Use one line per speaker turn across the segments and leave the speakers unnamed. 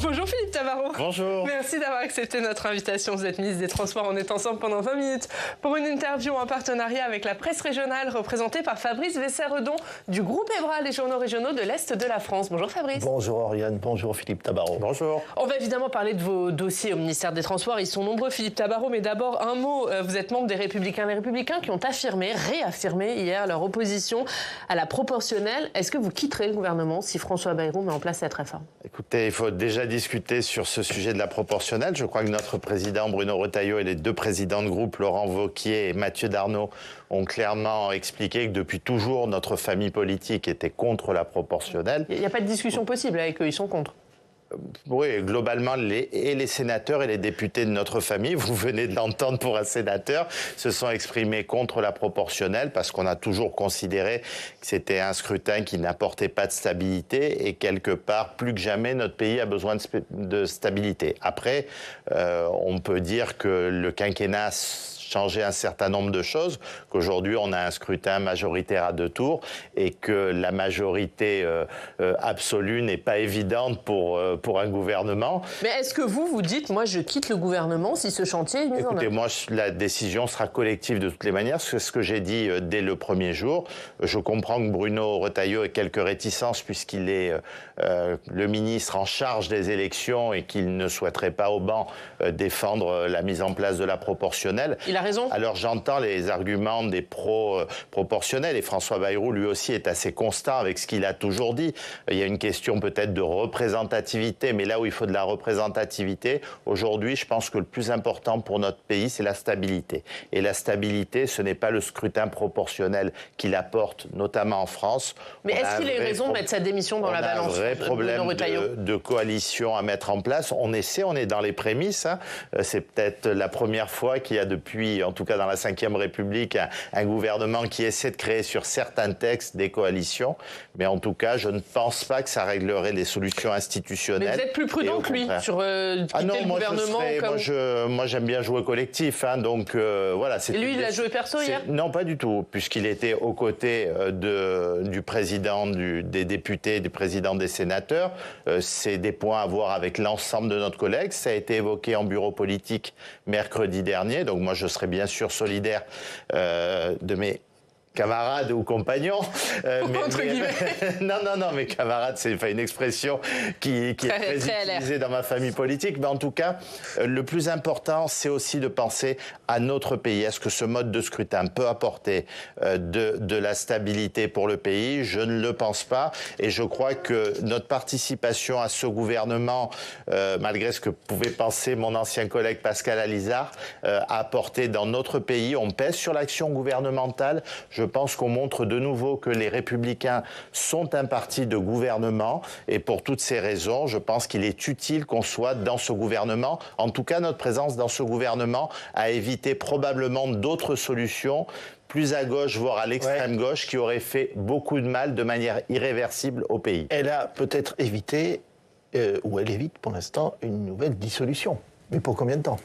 Bonjour Philippe Tabarot.
Bonjour.
Merci d'avoir accepté notre invitation. Vous êtes ministre des Transports. On est ensemble pendant 20 minutes pour une interview en partenariat avec la presse régionale représentée par Fabrice Vesser-Redon du groupe EBRA, les journaux régionaux de l'Est de la France. Bonjour Fabrice.
Bonjour Oriane, bonjour Philippe Tabarot.
Bonjour.
On va évidemment parler de vos dossiers au ministère des Transports. Ils sont nombreux Philippe Tabarot, mais d'abord un mot. Vous êtes membre des Républicains. Les Républicains qui ont réaffirmé hier leur opposition à la proportionnelle. Est-ce que vous quitterez le gouvernement si François Bayrou met en place cette réforme?
Écoutez, il faut déjà discuter sur ce sujet de la proportionnelle. Je crois que notre président Bruno Retailleau et les deux présidents de groupe, Laurent Wauquiez et Mathieu Darnaud, ont clairement expliqué que depuis toujours, notre famille politique était contre la proportionnelle.
Il n'y a pas de discussion possible avec eux, ils sont contre.
Oui, globalement, les sénateurs et les députés de notre famille, vous venez de l'entendre pour un sénateur, se sont exprimés contre la proportionnelle parce qu'on a toujours considéré que c'était un scrutin qui n'apportait pas de stabilité et quelque part, plus que jamais, notre pays a besoin de stabilité. Après, on peut dire que le quinquennat changer un certain nombre de choses, qu'aujourd'hui on a un scrutin majoritaire à 2 tours et que la majorité absolue n'est pas évidente pour un gouvernement.
Mais est-ce que vous dites, moi je quitte le gouvernement si ce chantier est mis en œuvre?
Écoutez, moi la décision sera collective de toutes les manières, c'est ce que j'ai dit dès le premier jour. Je comprends que Bruno Retailleau ait quelques réticences puisqu'il est le ministre en charge des élections et qu'il ne souhaiterait pas au banc défendre la mise en place de la proportionnelle.
Il a raison.
Alors j'entends les arguments des pro-proportionnels et François Bayrou lui aussi est assez constant avec ce qu'il a toujours dit. Il y a une question peut-être de représentativité, mais là où il faut de la représentativité, aujourd'hui je pense que le plus important pour notre pays c'est la stabilité. Et la stabilité ce n'est pas le scrutin proportionnel qu'il apporte, notamment en France.
Mais est-ce qu'il a eu raison de mettre sa démission dans la balance?
On a un vrai problème de coalition à mettre en place. On est dans les prémices. Hein. C'est peut-être la première fois qu'il y a depuis, en tout cas dans la Ve République, un gouvernement qui essaie de créer sur certains textes des coalitions. Mais en tout cas, je ne pense pas que ça réglerait les solutions institutionnelles.
Mais vous êtes plus prudent que lui sur quitter le gouvernement
moi, j'aime bien jouer collectif. Hein, donc, voilà.
Et lui, il a joué perso hier?
Non, pas du tout, puisqu'il était aux côtés du président des députés, du président des sénateurs. C'est des points à voir avec l'ensemble de notre collègue. Ça a été évoqué en bureau politique mercredi dernier. Donc moi, je serais bien sûr solidaire de mes camarades ou compagnons.
Entre guillemets.
Non, mes camarades, c'est une expression qui est très utilisée dans ma famille politique. Mais en tout cas, le plus important, c'est aussi de penser à notre pays. Est-ce que ce mode de scrutin peut apporter de la stabilité pour le pays? Je ne le pense pas. Et je crois que notre participation à ce gouvernement, malgré ce que pouvait penser mon ancien collègue Pascal Alizard, a apporté dans notre pays. On pèse sur l'action gouvernementale. Je pense qu'on montre de nouveau que les Républicains sont un parti de gouvernement et pour toutes ces raisons, je pense qu'il est utile qu'on soit dans ce gouvernement. En tout cas, notre présence dans ce gouvernement a évité probablement d'autres solutions plus à gauche, voire à l'extrême gauche, qui auraient fait beaucoup de mal de manière irréversible au pays.
Elle a peut-être évité, ou elle évite pour l'instant, une nouvelle dissolution. Mais pour combien de temps ?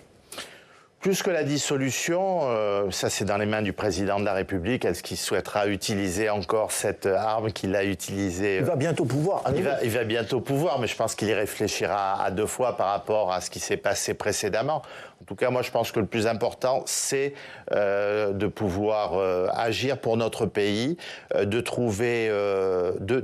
Plus que la dissolution, ça c'est dans les mains du président de la République. Est-ce qu'il souhaitera utiliser encore cette arme qu'il a utilisée?
Il va bientôt pouvoir.
Il va bientôt pouvoir, mais je pense qu'il y réfléchira à 2 fois par rapport à ce qui s'est passé précédemment. En tout cas, moi je pense que le plus important, c'est de pouvoir agir pour notre pays, de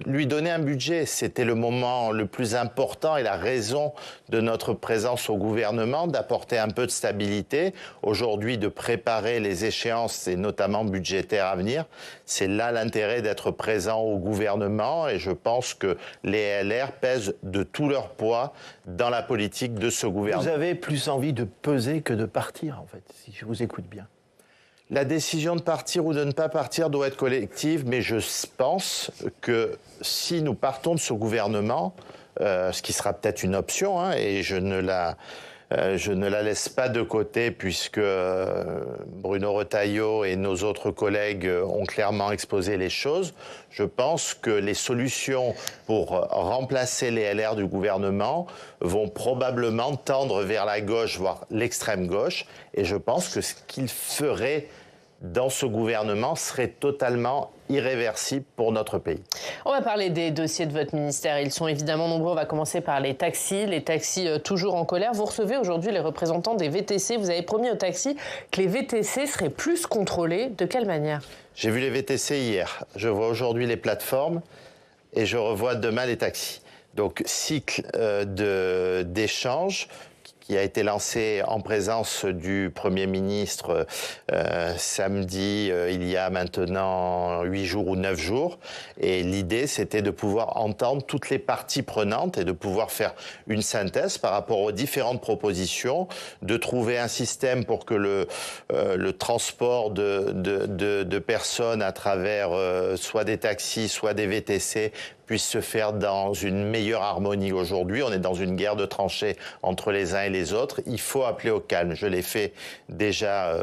lui donner un budget. C'était le moment le plus important et la raison de notre présence au gouvernement, d'apporter un peu de stabilité. Aujourd'hui, de préparer les échéances, et notamment budgétaires à venir. C'est là l'intérêt d'être présent au gouvernement et je pense que les LR pèsent de tout leur poids dans la politique de ce gouvernement.
Vous avez plus envie de peser que de partir, en fait, si je vous écoute bien.
La décision de partir ou de ne pas partir doit être collective, mais je pense que si nous partons de ce gouvernement, ce qui sera peut-être une option, hein, et je ne la laisse pas de côté puisque Bruno Retailleau et nos autres collègues ont clairement exposé les choses. Je pense que les solutions pour remplacer les LR du gouvernement vont probablement tendre vers la gauche, voire l'extrême gauche. Et je pense que ce qu'il ferait dans ce gouvernement serait totalement irréversible pour notre pays.
On va parler des dossiers de votre ministère. Ils sont évidemment nombreux. On va commencer par les taxis toujours en colère. Vous recevez aujourd'hui les représentants des VTC. Vous avez promis aux taxis que les VTC seraient plus contrôlés. De quelle manière ?
J'ai vu les VTC hier. Je vois aujourd'hui les plateformes et je revois demain les taxis. Donc, cycle d'échange qui a été lancé en présence du Premier ministre samedi, il y a maintenant 8 jours ou 9 jours. Et l'idée, c'était de pouvoir entendre toutes les parties prenantes et de pouvoir faire une synthèse par rapport aux différentes propositions, de trouver un système pour que le transport de personnes à travers soit des taxis, soit des VTC puisse se faire dans une meilleure harmonie aujourd'hui. On est dans une guerre de tranchées entre les uns et les autres. Il faut appeler au calme. Je l'ai fait déjà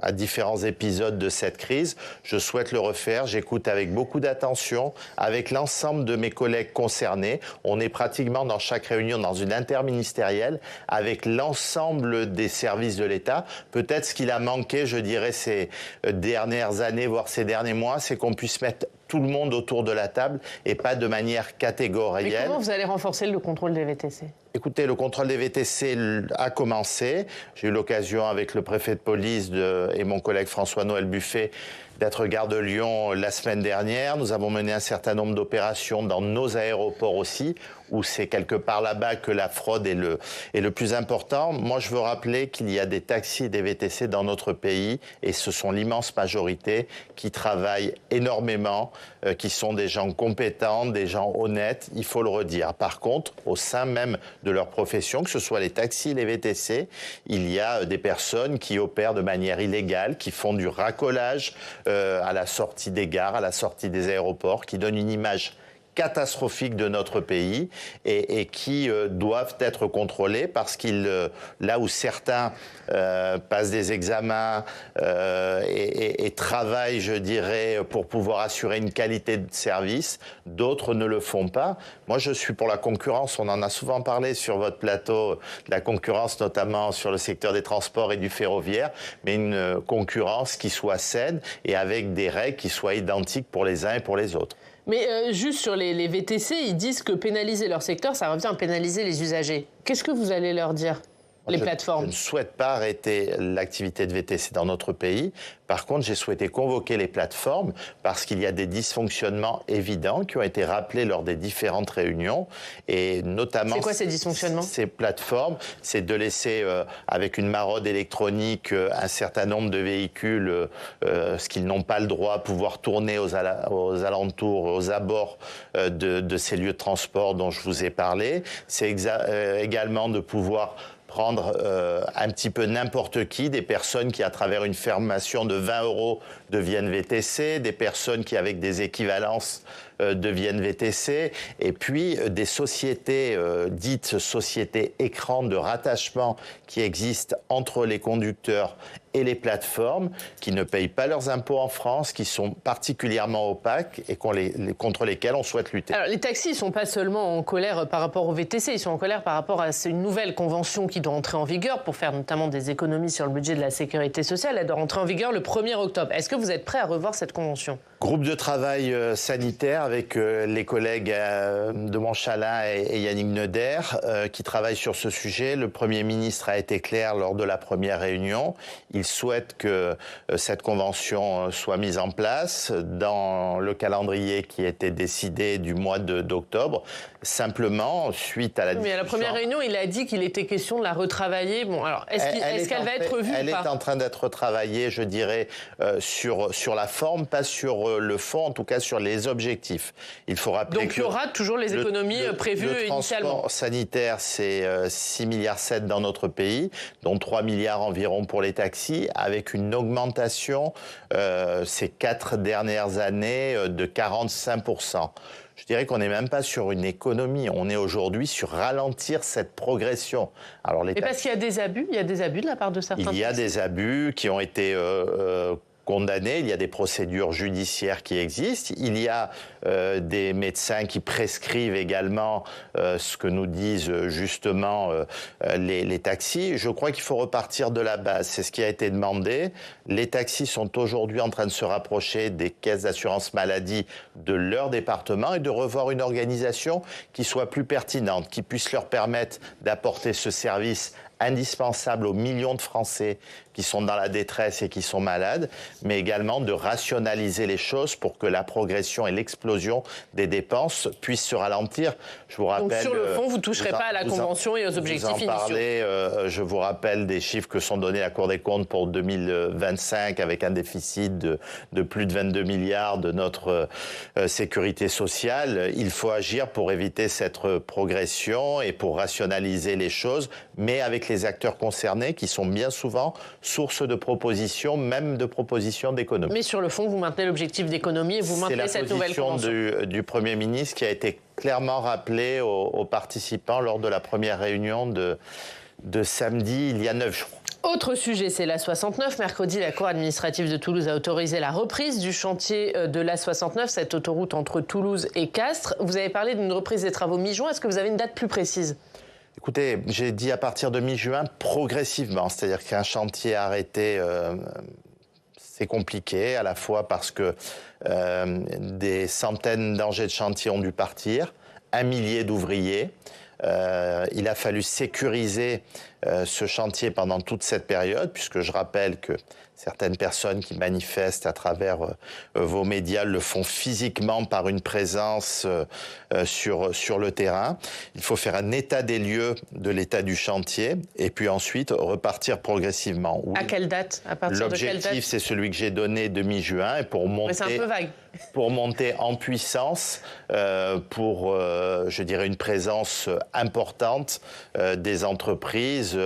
à différents épisodes de cette crise. Je souhaite le refaire. J'écoute avec beaucoup d'attention, avec l'ensemble de mes collègues concernés. On est pratiquement dans chaque réunion dans une interministérielle avec l'ensemble des services de l'État. Peut-être ce qu'il a manqué, je dirais, ces dernières années, voire ces derniers mois, c'est qu'on puisse mettre tout le monde autour de la table et pas de manière catégorielle.
Mais comment vous allez renforcer le contrôle des VTC ?
Écoutez, le contrôle des VTC a commencé. J'ai eu l'occasion avec le préfet de police et mon collègue François-Noël Buffet d'être garde de Lyon la semaine dernière. Nous avons mené un certain nombre d'opérations dans nos aéroports aussi, où c'est quelque part là-bas que la fraude est le plus important. Moi, je veux rappeler qu'il y a des taxis et des VTC dans notre pays, et ce sont l'immense majorité qui travaillent énormément, qui sont des gens compétents, des gens honnêtes, il faut le redire. Par contre, au sein même de leur profession, que ce soit les taxis, les VTC, il y a des personnes qui opèrent de manière illégale, qui font du racolage à la sortie des gares, à la sortie des aéroports, qui donnent une image catastrophiques de notre pays et qui doivent être contrôlés parce qu'ils, là où certains passent des examens et travaillent, je dirais, pour pouvoir assurer une qualité de service, d'autres ne le font pas. Moi, je suis pour la concurrence. On en a souvent parlé sur votre plateau, de la concurrence notamment sur le secteur des transports et du ferroviaire, mais une concurrence qui soit saine et avec des règles qui soient identiques pour les uns et pour les autres.
Mais juste sur les VTC, ils disent que pénaliser leur secteur, ça revient à pénaliser les usagers. Qu'est-ce que vous allez leur dire, les plateformes ?
Je ne souhaite pas arrêter l'activité de VTC dans notre pays. Par contre, j'ai souhaité convoquer les plateformes parce qu'il y a des dysfonctionnements évidents qui ont été rappelés lors des différentes réunions. Et notamment...
C'est quoi ces dysfonctionnements ?
Ces plateformes, c'est de laisser avec une maraude électronique un certain nombre de véhicules, ce qu'ils n'ont pas le droit, pouvoir tourner aux alentours, aux abords de ces lieux de transport dont je vous ai parlé. C'est également de pouvoir prendre un petit peu n'importe qui, des personnes qui, à travers une formation de 20 € deviennent VTC, des personnes qui, avec des équivalences, deviennent VTC, et puis des sociétés dites sociétés écrans de rattachement qui existent entre les conducteurs et les plateformes, qui ne payent pas leurs impôts en France, qui sont particulièrement opaques et contre lesquels on souhaite lutter.
Alors, les taxis ne sont pas seulement en colère par rapport aux VTC, ils sont en colère par rapport à une nouvelle convention qui doit entrer en vigueur pour faire notamment des économies sur le budget de la sécurité sociale. Elle doit entrer en vigueur le 1er octobre. Est-ce que vous êtes prêt à revoir cette convention ?
Groupe de travail sanitaire avec les collègues de Montchalin et Yannick Neuder qui travaillent sur ce sujet. Le Premier ministre a été clair lors de la première réunion. Il souhaite que cette convention soit mise en place dans le calendrier qui a été décidé du mois d'octobre. Simplement, suite à la discussion...
Mais à la première réunion, il a dit qu'il était question de la retravailler. Bon, alors, est-ce qu'elle va être revue ou pas ?
Elle est en train d'être retravaillée, je dirais, sur la forme, pas sur le fond, en tout cas sur les objectifs. Il faut rappeler
donc il y aura toujours les économies prévues initialement. Le transport
sanitaire, c'est 6,7 milliards dans notre pays, dont 3 milliards environ pour les taxis, avec une augmentation ces 4 dernières années de 45%. Je dirais qu'on n'est même pas sur une économie, on est aujourd'hui sur ralentir cette progression. Alors,
parce qu'il y a des abus, de la part de certains.
Il y a des abus qui ont été condamnés. Il y a des procédures judiciaires qui existent. Il y a des médecins qui prescrivent également ce que nous disent justement les taxis. Je crois qu'il faut repartir de la base. C'est ce qui a été demandé. Les taxis sont aujourd'hui en train de se rapprocher des caisses d'assurance maladie de leur département et de revoir une organisation qui soit plus pertinente, qui puisse leur permettre d'apporter ce service indispensable aux millions de Français qui sont dans la détresse et qui sont malades, mais également de rationaliser les choses pour que la progression et l'explosion des dépenses puissent se ralentir. Je vous rappelle.
Donc sur le fond, vous ne toucherez pas à la Convention et aux objectifs initiaux.
Je vous rappelle des chiffres que sont donnés à la Cour des comptes pour 2025 avec un déficit de plus de 22 milliards de notre sécurité sociale. Il faut agir pour éviter cette progression et pour rationaliser les choses, mais avec les acteurs concernés qui sont bien souvent source de propositions, même de propositions d'économie.
Mais sur le fond, vous maintenez l'objectif d'économie et vous maintenez cette nouvelle convention.
C'est la position du Premier ministre qui a été clairement rappelée aux participants lors de la première réunion de samedi, il y a 9 jours.
Autre sujet, c'est l'A69. Mercredi, la Cour administrative de Toulouse a autorisé la reprise du chantier de l'A69, cette autoroute entre Toulouse et Castres. Vous avez parlé d'une reprise des travaux mi-juin. Est-ce que vous avez une date plus précise ?
Écoutez, j'ai dit à partir de mi-juin, progressivement. C'est-à-dire qu'un chantier arrêté, c'est compliqué, à la fois parce que des centaines d'engins de chantier ont dû partir, 1 millier d'ouvriers. Il a fallu sécuriser ce chantier pendant toute cette période, puisque je rappelle que certaines personnes qui manifestent à travers vos médias le font physiquement par une présence sur le terrain. Il faut faire un état des lieux de l'état du chantier et puis ensuite repartir progressivement. Oui.
À quelle date ? À partir de quelle date ?
L'objectif, c'est celui que j'ai donné de mi-juin et pour monter.
Mais c'est un peu vague.
Pour monter en puissance, pour, je dirais, une présence importante des entreprises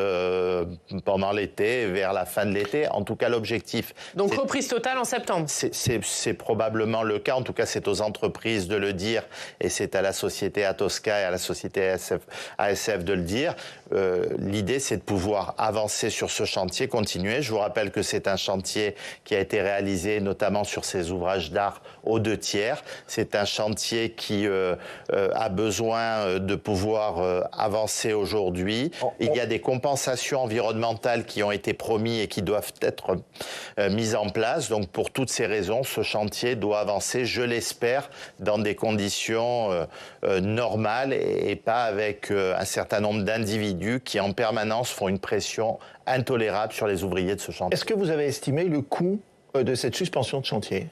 pendant l'été, vers la fin de l'été. En tout cas, l'objectif...
Donc reprise totale en septembre.
C'est probablement le cas. En tout cas, c'est aux entreprises de le dire et c'est à la société Atosca et à la société ASF de le dire. L'idée, c'est de pouvoir avancer sur ce chantier, continuer. Je vous rappelle que c'est un chantier qui a été réalisé notamment sur ces ouvrages d'art aux 2/3. C'est un chantier qui a besoin de pouvoir avancer aujourd'hui. Il y a des compensations environnementales qui ont été promises et qui doivent être mises en place. Donc pour toutes ces raisons, ce chantier doit avancer, je l'espère, dans des conditions normales et pas avec un certain nombre d'individus qui en permanence font une pression intolérable sur les ouvriers de ce chantier.
Est-ce que vous avez estimé le coût de cette suspension de chantier ?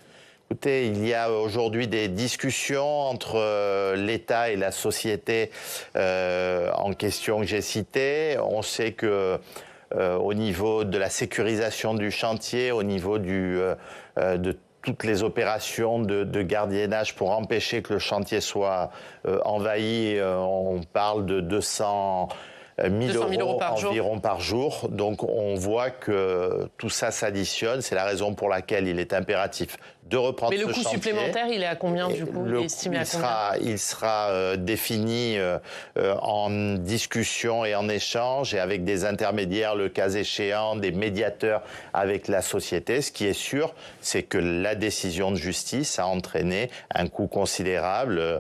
Écoutez, il y a aujourd'hui des discussions entre l'État et la société en question que j'ai citée. On sait que au niveau de la sécurisation du chantier, au niveau de toutes les opérations de gardiennage pour empêcher que le chantier soit envahi, on parle de 200 000 euros environ par jour. Donc on voit que tout ça s'additionne. C'est la raison pour laquelle il est impératif de reprendre ce chantier.
Mais le coût supplémentaire, il est à combien du coup ?
Il sera défini en discussion et en échange et avec des intermédiaires, le cas échéant, des médiateurs avec la société. Ce qui est sûr, c'est que la décision de justice a entraîné un coût considérable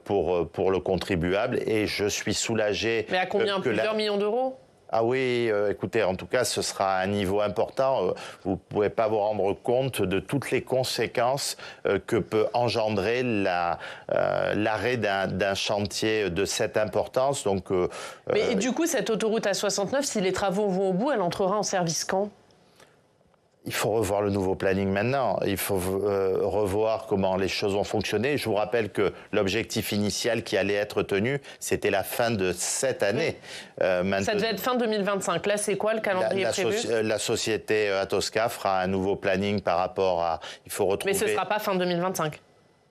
pour le contribuable et je suis soulagé.
Mais à combien ? Plusieurs millions d'euros ?
Ah oui, écoutez, en tout cas, ce sera un niveau important. Vous ne pouvez pas vous rendre compte de toutes les conséquences que peut engendrer l'arrêt d'un chantier de cette importance. Donc,
Mais du coup, cette autoroute A69, si les travaux vont au bout, elle entrera en service quand ?
Il faut revoir le nouveau planning maintenant. Il faut revoir comment les choses vont fonctionner. Je vous rappelle que l'objectif initial qui allait être tenu, c'était la fin de cette année.
Ça devait être fin 2025. Là, c'est quoi le calendrier prévu ?
La société Atosca fera un nouveau planning par rapport à... Il faut retrouver...
Mais ce ne sera pas fin 2025 ?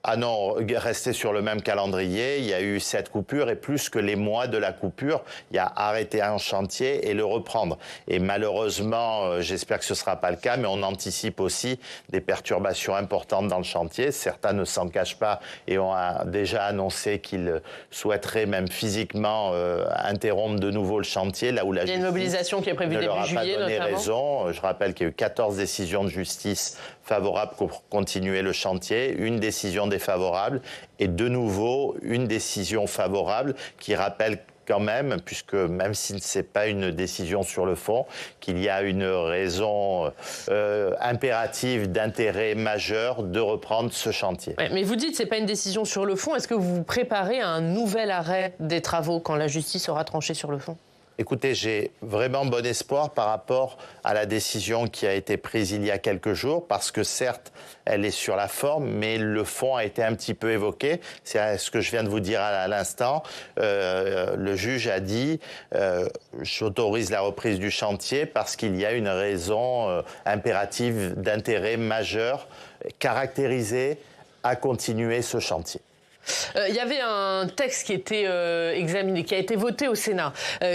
Ah non, rester sur le même calendrier, il y a eu cette coupure et plus que les mois de la coupure, il y a arrêter un chantier et le reprendre. Et malheureusement, j'espère que ce ne sera pas le cas, mais on anticipe aussi des perturbations importantes dans le chantier. Certains ne s'en cachent pas et ont déjà annoncé qu'ils souhaiteraient même physiquement interrompre de nouveau le chantier, là où la justice...
Il y a une mobilisation qui est prévue début juillet, notamment.
Raison. Je rappelle qu'il y a eu 14 décisions de justice favorables pour continuer le chantier, une décision défavorable et de nouveau une décision favorable qui rappelle quand même, puisque même si ce n'est pas une décision sur le fond, qu'il y a une raison impérative d'intérêt majeur de reprendre ce chantier.
Ouais, mais vous dites que ce n'est pas une décision sur le fond. Est-ce que vous vous préparez à un nouvel arrêt des travaux quand la justice aura tranché sur le fond ?
Écoutez, j'ai vraiment bon espoir par rapport à la décision qui a été prise il y a quelques jours, parce que certes, elle est sur la forme, mais le fond a été un petit peu évoqué. C'est ce que je viens de vous dire à l'instant. Le juge a dit j'autorise la reprise du chantier parce qu'il y a une raison impérative d'intérêt majeur caractérisée à continuer ce chantier.
Il y avait un texte qui était examiné, qui a été voté au Sénat,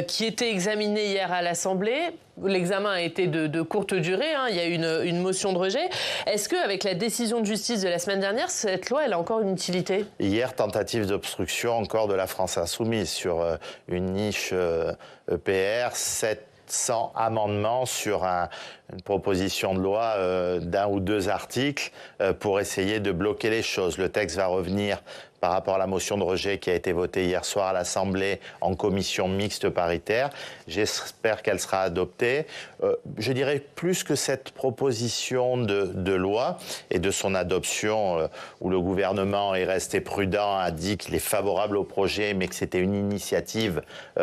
qui était examiné hier à l'Assemblée. L'examen a été de courte durée, hein. Il y a eu une motion de rejet. Est-ce qu'avec la décision de justice de la semaine dernière, cette loi, elle a encore une utilité ?
Hier, tentative d'obstruction encore de la France Insoumise sur une niche EPR, 700 amendements sur une proposition de loi d'un ou deux articles pour essayer de bloquer les choses. Le texte va revenir par rapport à la motion de rejet qui a été votée hier soir à l'Assemblée en commission mixte paritaire. J'espère qu'elle sera adoptée. Je dirais plus que cette proposition de loi et de son adoption où le gouvernement est resté prudent, a dit qu'il est favorable au projet mais que c'était une initiative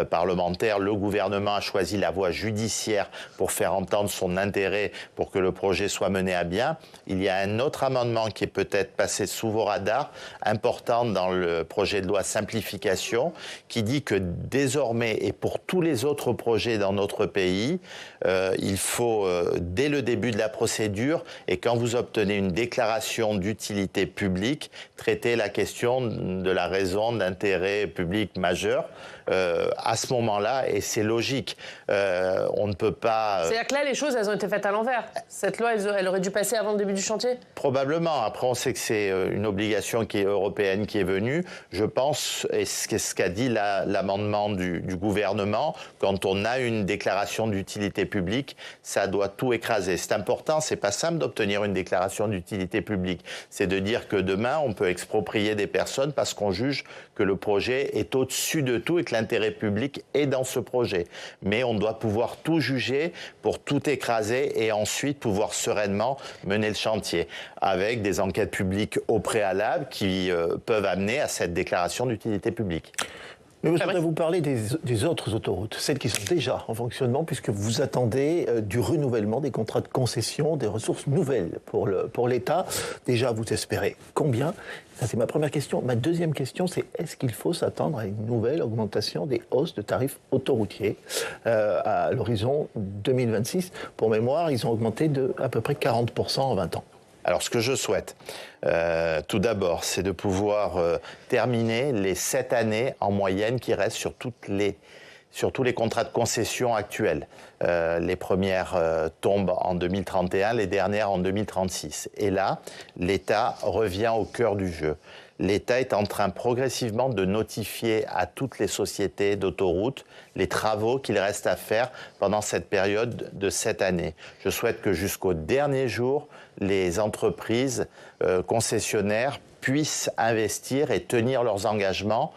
parlementaire. Le gouvernement a choisi la voie judiciaire pour faire entendre son intérêt pour que le projet soit mené à bien. Il y a un autre amendement qui est peut-être passé sous vos radars, important dans le projet de loi simplification, qui dit que désormais, et pour tous les autres projets dans notre pays, il faut, dès le début de la procédure, et quand vous obtenez une déclaration d'utilité publique, traiter la question de la raison d'intérêt public majeur à ce moment-là, et c'est logique. On ne peut pas...
C'est-à-dire que là, les choses, elles ont été faites à l'envers. Cette loi, elle aurait dû passer avant le début du chantier ?
Probablement. Après, on sait que c'est une obligation qui est européenne qui est venue. Je pense, et c'est ce qu'a dit l'amendement du gouvernement, quand on a une déclaration d'utilité publique, ça doit tout écraser. C'est important, c'est pas simple d'obtenir une déclaration d'utilité publique. C'est de dire que demain, on peut exproprier des personnes parce qu'on juge que le projet est au-dessus de tout et que l'intérêt public est dans ce projet. Mais on doit pouvoir tout juger pour tout écraser et ensuite pouvoir sereinement mener le chantier avec des enquêtes publiques au préalable qui peuvent amener à cette déclaration d'utilité publique.
Mais je voudrais vous parler des autres autoroutes, celles qui sont déjà en fonctionnement, puisque vous attendez du renouvellement des contrats de concession, des ressources nouvelles pour l'État. Déjà, vous espérez combien ? Ça, c'est ma première question. Ma deuxième question, c'est est-ce qu'il faut s'attendre à une nouvelle augmentation des hausses de tarifs autoroutiers à l'horizon 2026 ? Pour mémoire, ils ont augmenté de à peu près 40% en 20 ans.
Alors, ce que je souhaite, tout d'abord, c'est de pouvoir terminer les 7 années en moyenne qui restent sur tous les contrats de concession actuels. Les premières tombent en 2031, les dernières en 2036. Et là, l'État revient au cœur du jeu. L'État est en train progressivement de notifier à toutes les sociétés d'autoroutes les travaux qu'il reste à faire pendant cette période de 7 années. Je souhaite que jusqu'au dernier jour, les entreprises concessionnaires puissent investir et tenir leurs engagements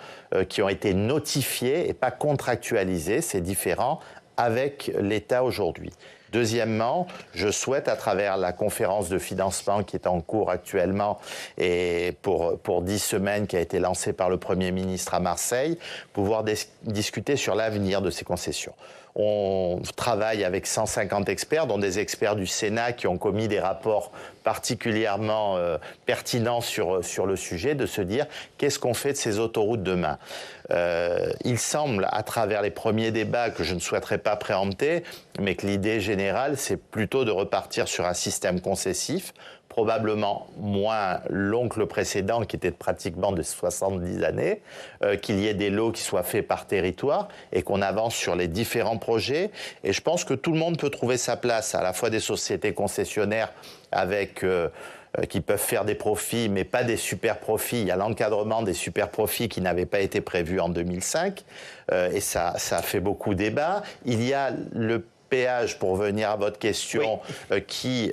qui ont été notifiés et pas contractualisés, c'est différent, avec l'État aujourd'hui. Deuxièmement, je souhaite, à travers la conférence de financement qui est en cours actuellement et pour 10 semaines qui a été lancée par le Premier ministre à Marseille, pouvoir discuter sur l'avenir de ces concessions. On travaille avec 150 experts, dont des experts du Sénat qui ont commis des rapports particulièrement pertinents sur le sujet, de se dire qu'est-ce qu'on fait de ces autoroutes demain. Il semble, à travers les premiers débats que je ne souhaiterais pas préempter, mais que l'idée générale, c'est plutôt de repartir sur un système concessif, probablement moins long que le précédent, qui était pratiquement de 70 années, qu'il y ait des lots qui soient faits par territoire et qu'on avance sur les différents projets. Et je pense que tout le monde peut trouver sa place, à la fois des sociétés concessionnaires avec... qui peuvent faire des profits, mais pas des super profits. Il y a l'encadrement des super profits qui n'avait pas été prévu en 2005, et ça a fait beaucoup débat. Il y a le péage, pour venir à votre question, qui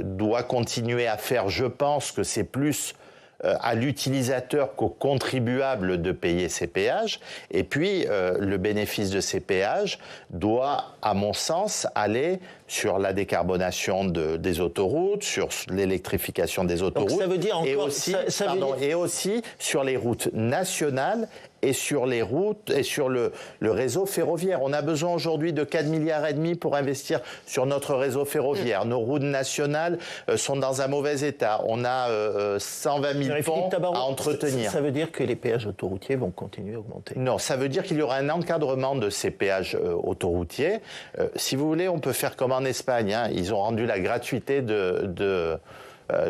doit continuer à faire, je pense que c'est plus à l'utilisateur qu'au contribuable de payer ces péages. Et puis, le bénéfice de ces péages doit, à mon sens, aller sur la décarbonation des autoroutes, sur l'électrification des autoroutes. Donc
ça veut dire encore,
et aussi sur les routes nationales et sur les routes et sur le réseau ferroviaire. On a besoin aujourd'hui de 4,5 milliards pour investir sur notre réseau ferroviaire. Nos routes nationales sont dans un mauvais état. On a 120 000 ponts à entretenir.
Ça veut dire que les péages autoroutiers vont continuer à augmenter?
Non, ça veut dire qu'il y aura un encadrement de ces péages autoroutiers. Si vous voulez, on peut faire comme en Espagne. Hein. Ils ont rendu la gratuité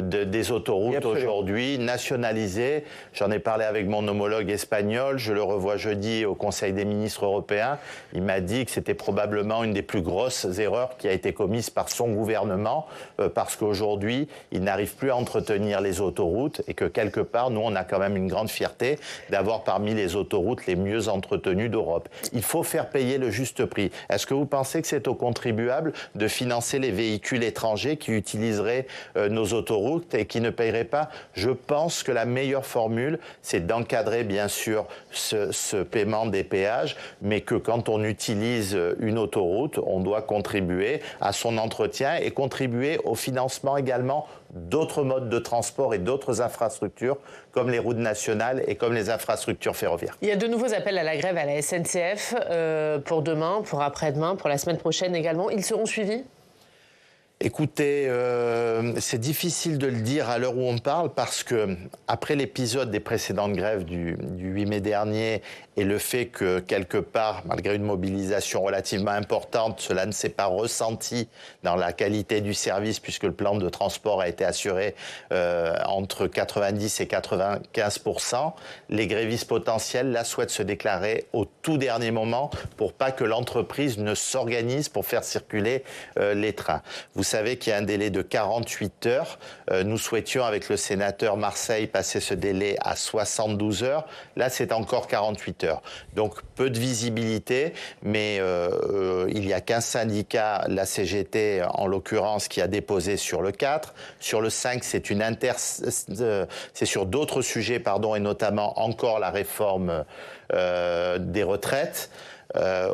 des autoroutes aujourd'hui nationalisées. J'en ai parlé avec mon homologue espagnol, je le revois jeudi au Conseil des ministres européens. Il m'a dit que c'était probablement une des plus grosses erreurs qui a été commise par son gouvernement, parce qu'aujourd'hui, il n'arrive plus à entretenir les autoroutes et que quelque part, nous, on a quand même une grande fierté d'avoir parmi les autoroutes les mieux entretenues d'Europe. Il faut faire payer le juste prix. Est-ce que vous pensez que c'est aux contribuables de financer les véhicules étrangers qui utiliseraient nos autoroutes et qui ne paieraient pas? Je pense que la meilleure formule, c'est d'encadrer bien sûr ce paiement des péages, mais que quand on utilise une autoroute, on doit contribuer à son entretien et contribuer au financement également d'autres modes de transport et d'autres infrastructures comme les routes nationales et comme les infrastructures ferroviaires.
Il y a de nouveaux appels à la grève à la SNCF pour demain, pour après-demain, pour la semaine prochaine également. Ils seront suivis ?
Écoutez, c'est difficile de le dire à l'heure où on parle parce que après l'épisode des précédentes grèves du 8 mai dernier et le fait que quelque part, malgré une mobilisation relativement importante, cela ne s'est pas ressenti dans la qualité du service puisque le plan de transport a été assuré entre 90 et 95%, les grévistes potentiels là souhaitent se déclarer au tout dernier moment pour pas que l'entreprise ne s'organise pour faire circuler les trains. Vous savez qu'il y a un délai de 48 heures. Nous souhaitions, avec le sénateur Marseille, passer ce délai à 72 heures. Là, c'est encore 48 heures. Donc, peu de visibilité, mais il n'y a qu'un syndicat, la CGT en l'occurrence, qui a déposé sur le 4. Sur le 5, c'est sur d'autres sujets, et notamment encore la réforme des retraites.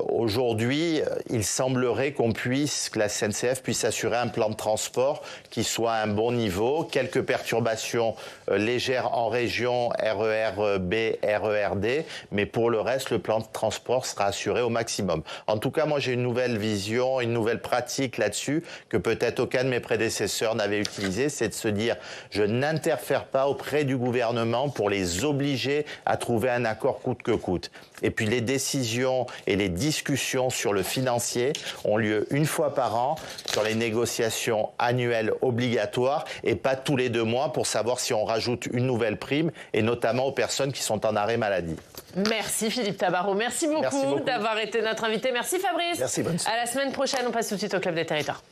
Aujourd'hui, il semblerait que la SNCF puisse assurer un plan de transport qui soit à un bon niveau. Quelques perturbations légères en région, RER B, RER D, mais pour le reste, le plan de transport sera assuré au maximum. En tout cas, moi, j'ai une nouvelle vision, une nouvelle pratique là-dessus que peut-être aucun de mes prédécesseurs n'avait utilisé, c'est de se dire, je n'interfère pas auprès du gouvernement pour les obliger à trouver un accord coûte que coûte. Et puis les décisions et les discussions sur le financier ont lieu une fois par an sur les négociations annuelles obligatoires et pas tous les 2 mois pour savoir si on rajoute une nouvelle prime et notamment aux personnes qui sont en arrêt maladie.
Merci Philippe Tabarot. Merci beaucoup d'avoir été notre invité. Merci Fabrice.
Merci, bonne soirée.
À la semaine prochaine. On passe tout de suite au Club des Territoires.